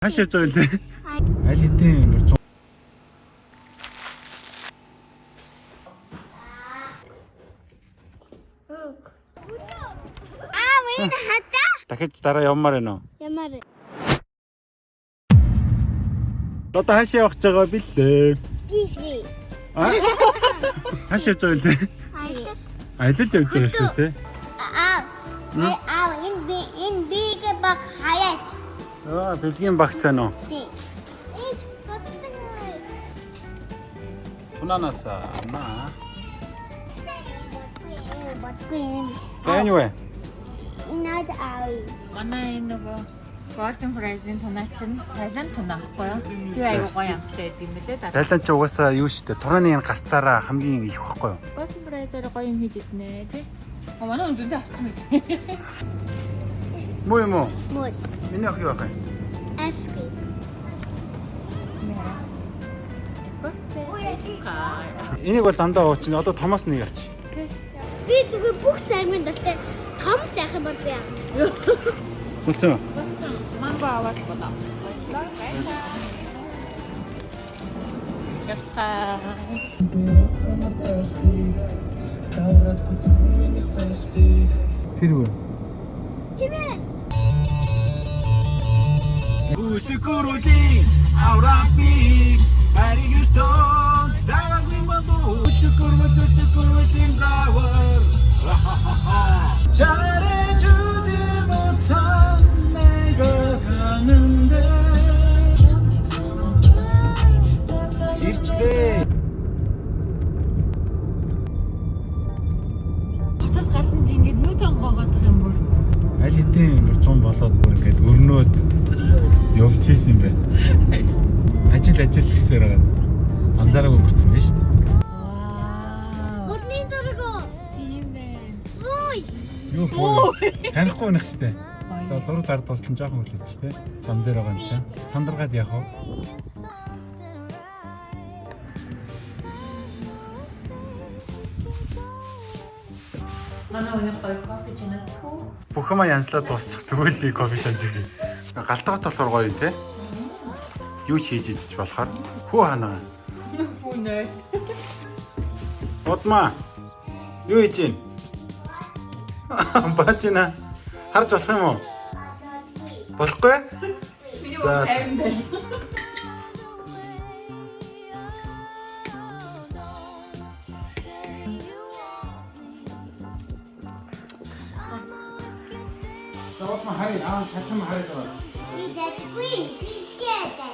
다시 여쭤볼래? 알리팀 Wait, hata? дахиж дараа явмаар байна уу? Ямар. Одоо хааш явах гэж байгаа бэлээ. Гişi. Хааш явж байгаа бэлээ? Аялал явж байгаа шүү дээ. Энэ биг баг хаяач. Бэлгийн багц байна уу? Тий. Тунанаас амнаа. Батгүй. За юу вэ? Инаад аав. Манай энэ нөгөө Golden Prize-ийн тунаа чинь Таиланд тунаа байхгүй юу? Тэр аюу гоё амттай байдаг юм билээ. Тайланд ч угаасаа юу шүү дээ. Турааны энэ гарцаараа хамгийн их байхгүй юу? Golden Prize-аар гоё юм хийж иднэ тий. Манай өндөндөө авчихсан байсан. Муу юм уу? Мод. Миний ах юу ах вэ? Аскри. Энийг бол дандаа ууч. Одоо томоос нэг авч. Би зүгээр бүх зармын дуртай том сайхан бол би яа. Болцоо. Манго аваад болоо. Яцгаа. Тэр үү? Тэмээ. Ушикурули аурапи паригустос давагмимбо ушикурмутин завар 잘해주지 못한 내가 가는데 ирчлээ. Хотоос гарсан чи ингээд нүд онгоогоод байгаа юм бүр. Аль хэдийн 100 болоод бүр ингээд өрнөөд явж исэн юм байна. Ажил гэсээр байгаа. Анзаараагүй гүрцэн байна шүү дээ. Хотны зураг. Тийм байна. Ой. Юу боо. Танихгүй байх шүү дээ. За зураг дард тослон жоохон хүлээж шүү дээ. Зам дээр байгаа юм чинь. Сандаргаад яах вэ? Манай өнөө гоё кофе чинээс хүү. Бүх юм янзлаад дуусчих. Тэгвэл би кофе шанж игээ. Галтгаат болохоор гоё юм те. Юу ч хийж идэж болохоор. Хүү ханаа. Нүфүнэ. Удмаа. Юу хийж ийн? Баачна. Харж болох юм уу? Болохгүй? За. Зовлон хай чатам хайсаа. Би дэхгүй. Би дэдэ.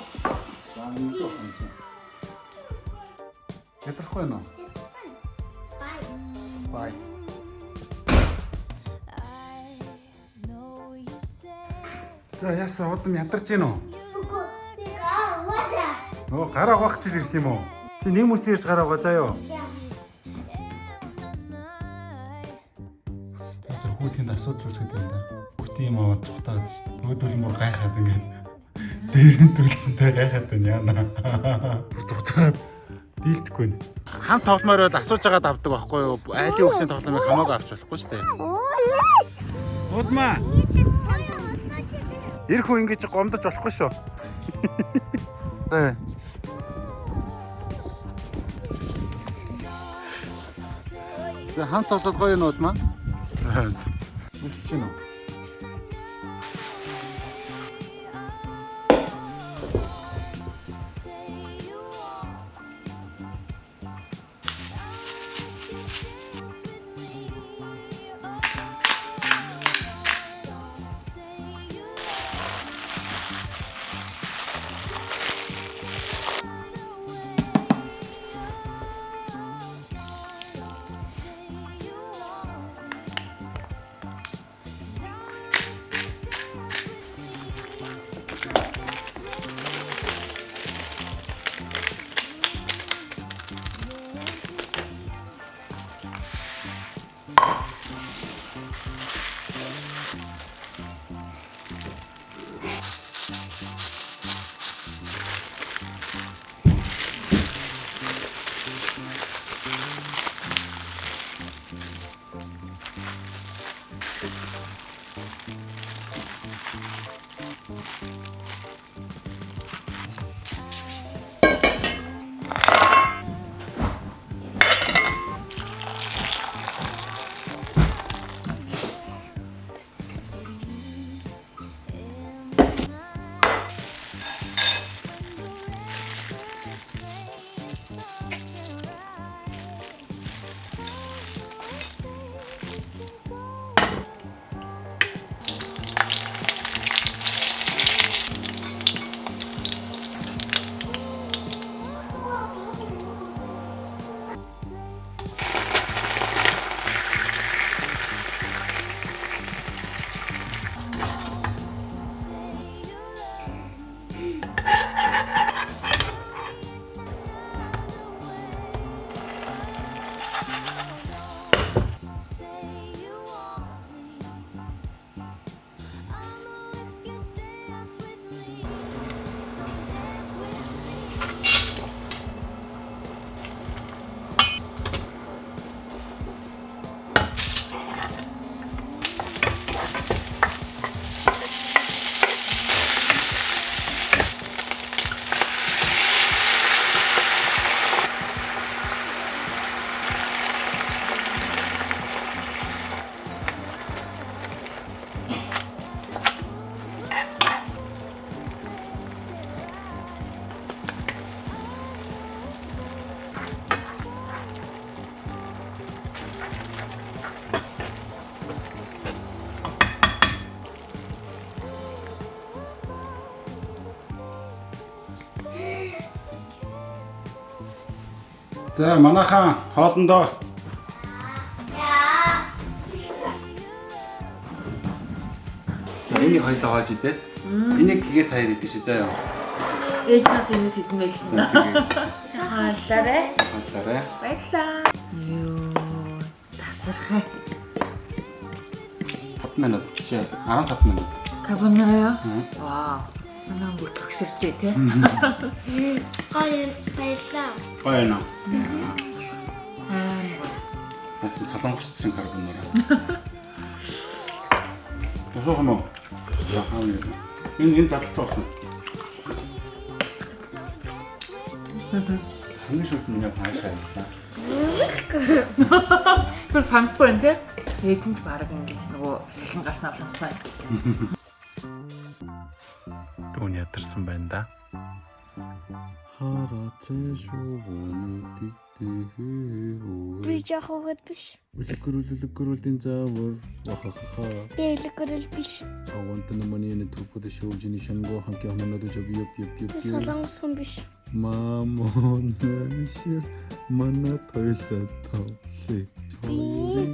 За энэ л юм чинь. Ядрахгүй нөө. Бай. Бай. За яасан удам ядарч гин үү? Нөө гараа угаах чил ирсэн юм уу? Чи нэг мөс ирж гараа угаа заа юу? Тэр хүүхдийн асуудал үүсгэж байна да. Хүүхдийн юм аваад тухтаад шүү. Өөдөл мөр гайхаад ингээд дээрэн төлцөнтэй гайхаад байна яана. Тухтаад дийлдэхгүй нэ. Хамт тогломоор бол асууж байгаад авдаг байхгүй юу? Айлын хүүхдийн тоглоомыг хамаагүй авч болохгүй шүү дээ. Удмаа. Ирэх үү ингэж гомдож болохгүй шүү. Тэ. За хамт тоглоод гоё нууд маа. За. Үсэж гинөө. За манайхан хоолндоо за энийг хоёлоо хоолж идэ. Энийг гээт хоёр идэж шээ заа ёо. Ээжнээс энэ сэдмэл. За тэгээд Хаалаарай. хоолоорой. Баярлаа. Юу тасархай. 5 минут чи 15 минут. Карбонара. Вау. Манай өнгө төгсөрчээ те. Гоё баярлаа. Гоё нэ. Аа. Наач солонгосчсан карбонара. Тэсэх юм уу? За хаа юм. Энэ залтай болсон. Хамгийн шүт миний хаашаа явлаа. Тэр санахгүй энэ ээжинч баг ингэж нөгөө салхин гаснаа санахгүй. Түүний ядарсан байна да. Хараа цэшүүний тэгтээ. Би жахаад биш. Үлгэрүүлэн заавар вахахаа. Би үлгэрэл биш. Авантан манийны тупод шоужины шанго ханки ханадо жабиё Би солонгос хүн биш. Мамоншир мана тойлоо тавши. Би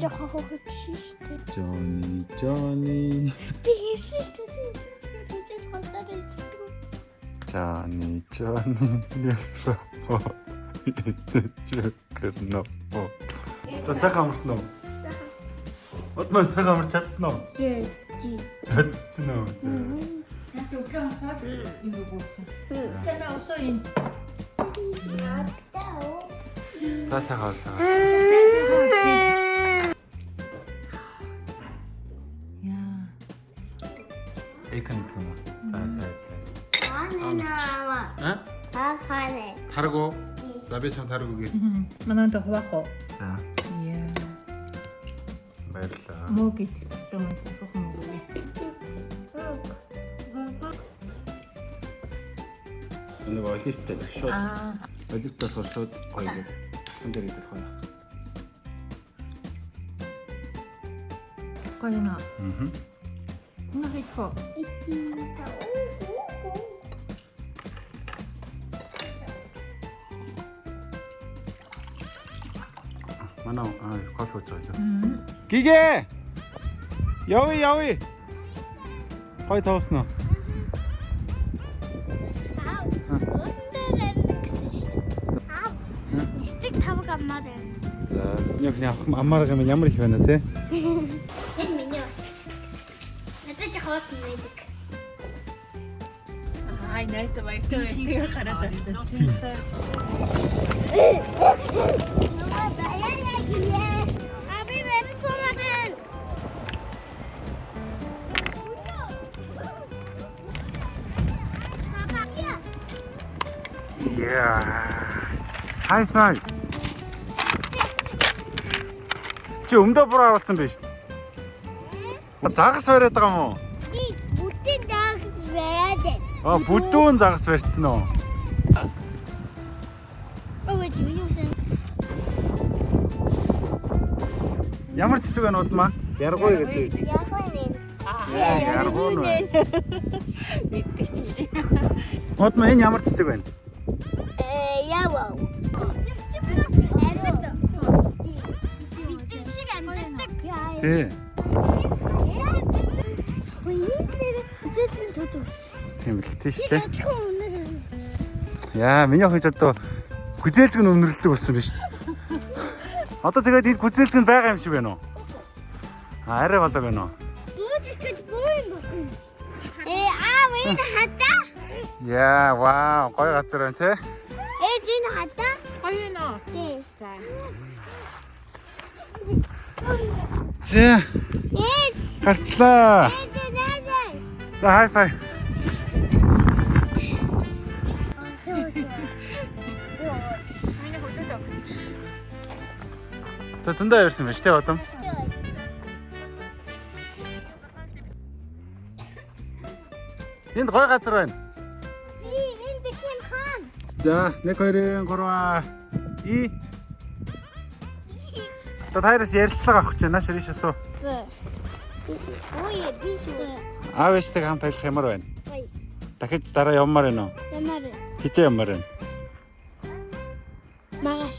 жахаад биш шүү дээ. Johnny. Би хийсэн шүү дээ. Би фантазтай. Johnny ясра. Чекэрнэ. За сайхан амарсан уу? Отман сайхан амарч чадсан уу? Тий. Чадсан уу? Наач өглөө хасаад юм буусан. Тэна өсөө ин. За сайхан алсан. Яа. Эйкэн юм. За сайн. Аа. Хаане. Тарго. За би чам тарго гээ. Манай дэ хуваах. За. Яа. Баярлаа. Мөгий юм мөгий. Нэг оливтай шууд. Аа. Оливтай болохоор шууд гоё гэдэг. Хэн дээр идэх вэ? Гоё нэ. Мм. Нахико. Манай кофе ууж байгаа. Гигэ. Яви. Хой тоосноо. Стик тавг амаар байна. За, яг амаарга минь ямар их байна те? Энэ миний бас. Надад ч хоос мэддэг. Ай, nice to meet you. Хараад байна. Abi ben sormadın. High five. Чи өмдөө буруу харуулсан биш. Загас бариад байгаа юм уу? Bütün dağız verdi. Бүдүүн загас барьцсан уу? Evet, biliyorsun. Ямар цэцэг байна удмаа? Яргуй гэдэг. Yapmayın. Яргуй нэ. Мэддэг ч юм шиг. Удмаа энэ ямар цэцэг байна? Yavu. Sırtçı biraz elbette. Bitirişik elbette. Тий. Тийм л тийш те. Яа, миний охин одоо гүзээлзэг нь өнөрлөдөг болсон биз. Одоо тэгээд энэ гүзээлзэг нь байгаа юм шиг байна уу? Арай болоо байна уу? Abi hatta. Яа, вау, гоё газар байна те. Ejin hatta. Гоё нэ. За. За, Ej. гарчлаа. Ej nerede? За, хай фай. Миний хөдөлөө. За, зөндөө яварсан байна те болом. Энд гоё газар байна. Энэ хэн хаан? За, 1 2 3 И. Тайраас ярилцлага авах гэж нааш риш асуу. За. Ой, биш үү. Аав ээжтэйг хамт аялах ямар байна? Ой, Дахиж дараа явмаар байна уу? ямар. Хизээ явмаар байна? Магаш.